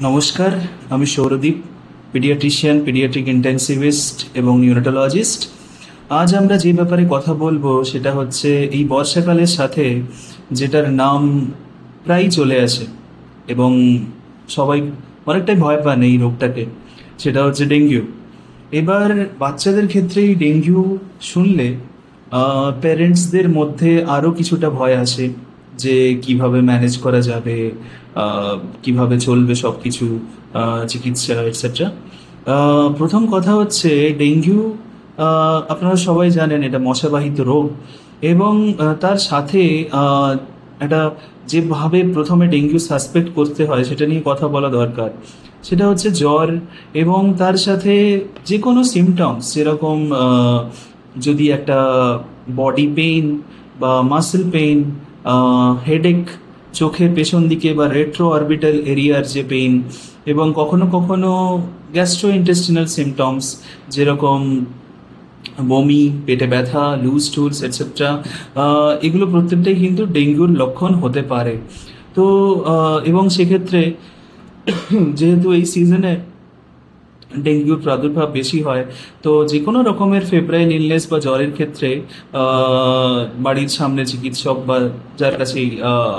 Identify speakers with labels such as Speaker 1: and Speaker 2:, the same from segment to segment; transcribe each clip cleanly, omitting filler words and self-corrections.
Speaker 1: নমস্কার, আমি Sourodip, paediatrician, paediatric ইন্টেন্সিভিস্ট এবং নিউরোটোলজিস্ট। আজ আমরা যে ব্যাপারে কথা বলবো সেটা হচ্ছে এই বর্ষাকালের সাথে যেটার নাম প্রায় চলে আসে এবং সবাই অনেকটাই ভয় পান এই রোগটাকে, সেটা হচ্ছে ডেঙ্গু। এবার বাচ্চাদের ক্ষেত্রে এই ডেঙ্গু শুনলে প্যারেন্টসদের মধ্যে আরও কিছুটা ভয় আসে যে কিভাবে ম্যানেজ করা যাবে, কিভাবে চলবে সব কিছু, চিকিৎসা এটসেট্রা। প্রথম কথা হচ্ছে ডেঙ্গু, আপনারা সবাই জানেন এটা মশাবাহিত রোগ এবং তার সাথে একটা যেভাবে প্রথমে ডেঙ্গু সাসপেক্ট করতে হয় সেটা নিয়ে কথা বলা দরকার। সেটা হচ্ছে জ্বর এবং তার সাথে যে কোনো সিমটমস, যেরকম যদি একটা বডি পেইন বা মাসেল পেইন, হেডেক, চোখের পেছন দিকে বা রেট্রো অরবিটাল এরিয়ার যে পেইন, এবং কখনো কখনো গ্যাস্ট্রো ইন্টেস্টিনাল সিমটমস যেরকম বমি, পেটে ব্যথা, লুজ টুলস এটসেট্রা, এগুলো প্রত্যেকটাই কিন্তু ডেঙ্গুর লক্ষণ হতে পারে। তো এবং সেক্ষেত্রে যেহেতু এই সিজনে ডেঙ্গুর প্রাদুর্ভাব বেশি হয়, তো যে কোনো রকমের ফেব্রাইল ইলনেস বা জ্বরের ক্ষেত্রে বাড়ির সামনে চিকিৎসক বা যার কাছেই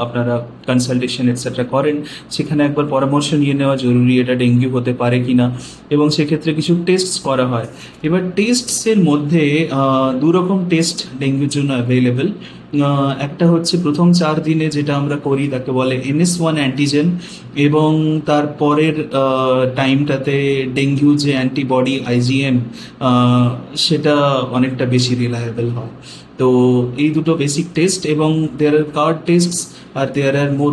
Speaker 1: আপনারা কনসালটেশন এটসেট্রা করেন, সেখানে একবার পরামর্শ নিয়ে নেওয়া জরুরি এটা ডেঙ্গু হতে পারে কিনা, এবং সেক্ষেত্রে কিছু টেস্ট করা হয়। এবার টেস্টসের মধ্যে দু রকম টেস্ট ডেঙ্গুর জন্য অ্যাভেলেবেল। একটা হচ্ছে প্রথম 4 দিনে যেটা আমরা করি তাকে বলে NS1 অ্যান্টিজেন, এবং তারপরের টাইমটাতে ডেঙ্গু যে অ্যান্টিবডি IgM, সেটা অনেকটা বেশি রিলায়েবল হয়। তো এই দুটো বেসিক টেস্ট, এবং দেয়ার আর কার্ড টেস্টস আর দেয়ার আর মোর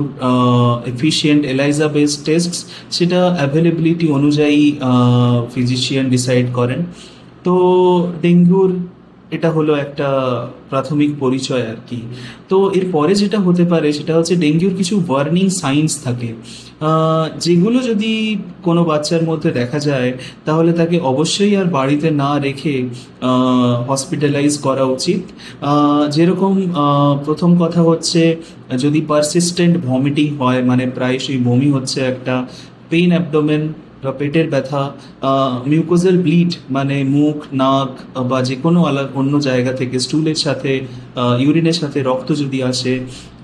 Speaker 1: এফিশিয়েন্ট এলাইজা বেসড টেস্টস, সেটা অ্যাভেলেবিলিটি অনুযায়ী ফিজিশিয়ান ডিসাইড করেন। তো ডেঙ্গুর এটা হলো একটা প্রাথমিক পরিচয় আর কি। তো এরপরে যেটা হতে পারে সেটা হচ্ছে ডেঙ্গুর কিছু ওয়ার্নিং সাইন্স থাকে, যেগুলো যদি কোনো বাচ্চার মধ্যে দেখা যায় তাহলে তাকে অবশ্যই আর বাড়িতে না রেখে হসপিটালাইজ করা উচিত। যেরকম প্রথম কথা হচ্ছে যদি পারসিস্টেন্ট ভমিটিং হয়, মানে প্রায়শই বমি হচ্ছে, একটা পেইন অ্যাবডোমেন বা পেটের ব্যথা, মিউকোজাল ব্লিড মানে মুখ, নাক বা যে কোনো অন্য জায়গা থেকে স্টুলের সাথে, ইউরিনের সাথে রক্ত যদি আসে,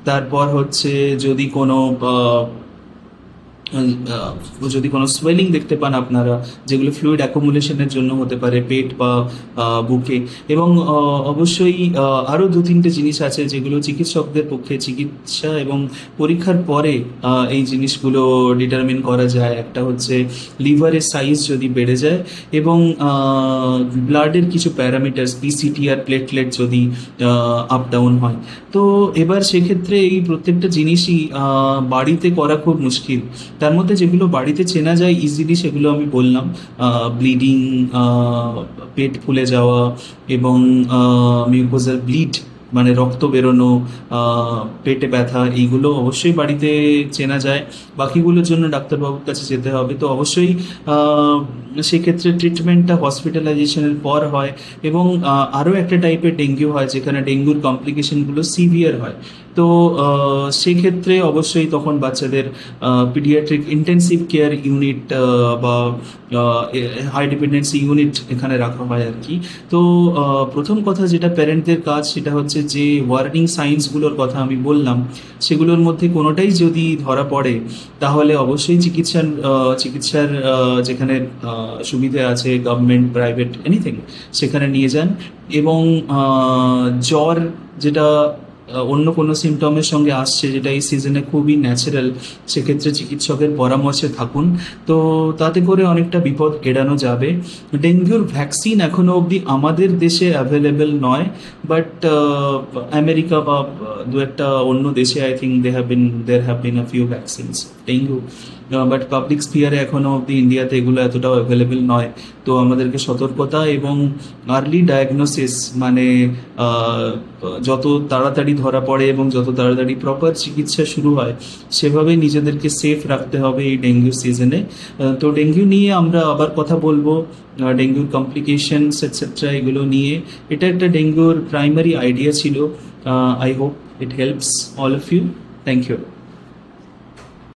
Speaker 1: তারপর হচ্ছে যদি কোনো যদি কোনো সোয়েলিং দেখতে পান আপনারা, যেগুলো ফ্লুইড অ্যাকুমুলেশনের জন্য হতে পারে পেট বা বুকে, এবং অবশ্যই আরও 2-3টে জিনিস আছে যেগুলো চিকিৎসকদের পক্ষে চিকিৎসা এবং পরীক্ষার পরে এই জিনিসগুলো ডিটারমিন করা যায়। একটা হচ্ছে লিভারের সাইজ যদি বেড়ে যায়, এবং ব্লাডের কিছু প্যারামিটার্স PCT আর প্লেটলেট যদি আপ ডাউন হয়। তো এবার সেক্ষেত্রে এই প্রত্যেকটা জিনিসই বাড়িতে করা খুব মুশকিল। তার মধ্যে যেগুলো বাড়িতে চেনা যায় ইজিলি সেগুলো আমি বললাম, ব্লিডিং, পেট ফুলে যাওয়া, এবং মিউকোজাল ব্লিড মানে রক্ত বেরোনো, পেটে ব্যথা, এইগুলো অবশ্যই বাড়িতে চেনা যায়। বাকিগুলোর জন্য ডাক্তারবাবুর কাছে যেতে হবে। তো অবশ্যই সেক্ষেত্রে ট্রিটমেন্টটা হসপিটালাইজেশনের পর হয়। এবং আরও একটা টাইপের ডেঙ্গু হয় যেখানে ডেঙ্গুর কমপ্লিকেশনগুলো সিভিয়ার হয়। তো সেক্ষেত্রে অবশ্যই তখন বাচ্চাদের পিডিয়াট্রিক ইন্টেন্সিভ কেয়ার ইউনিট বা হাই ডিপেন্ডেন্সি ইউনিট এখানে রাখা হয় আর কি। তো প্রথম কথা যেটা প্যারেন্টদের কাজ সেটা হচ্ছে যে ওয়ার্নিং সাইন্সগুলোর কথা আমি বললাম, সেগুলোর মধ্যে কোনোটাই যদি ধরা পড়ে তাহলে অবশ্যই চিকিৎসার যেখানে সুবিধে আছে, গভর্নমেন্ট, প্রাইভেট, এনিথিং, সেখানে নিয়ে যান। এবং জ্বর যেটা অন্য কোনো সিমটমের সঙ্গে আসছে, যেটা এই সিজনে খুবই ন্যাচারাল, সেক্ষেত্রে চিকিৎসকের পরামর্শে থাকুন। তো তাতে করে অনেকটা বিপদ এড়ানো যাবে। ডেঙ্গুর ভ্যাকসিন এখনো অবধি আমাদের দেশে অ্যাভেলেবেল নয়, বাট আমেরিকা বা দু একটা অন্য দেশে I think there have been a few vaccines dengue, but public স্পিয়ারে এখনো অবধি ইন্ডিয়াতে এগুলো এতটাও অ্যাভেলেবেল নয়। তো আমাদেরকে সতর্কতা এবং আর্লি ডায়াগনোসিস, মানে যত তাড়াতাড়ি ধরা পড়ে এবং যত তাড়াতাড়ি প্রপার চিকিৎসা শুরু হয়, সেভাবে নিজেদেরকে সেফ রাখতে হবে এই ডেঙ্গু সিজনে। তো ডেঙ্গু নিয়ে আমরা আবার কথা বলবো, ডেঙ্গুর কমপ্লিকেশনস এটসেট্রা এগুলো নিয়ে। এটা একটা ডেঙ্গুর প্রাইমারি আইডিয়া ছিল। I hope it helps all of you. Thank you.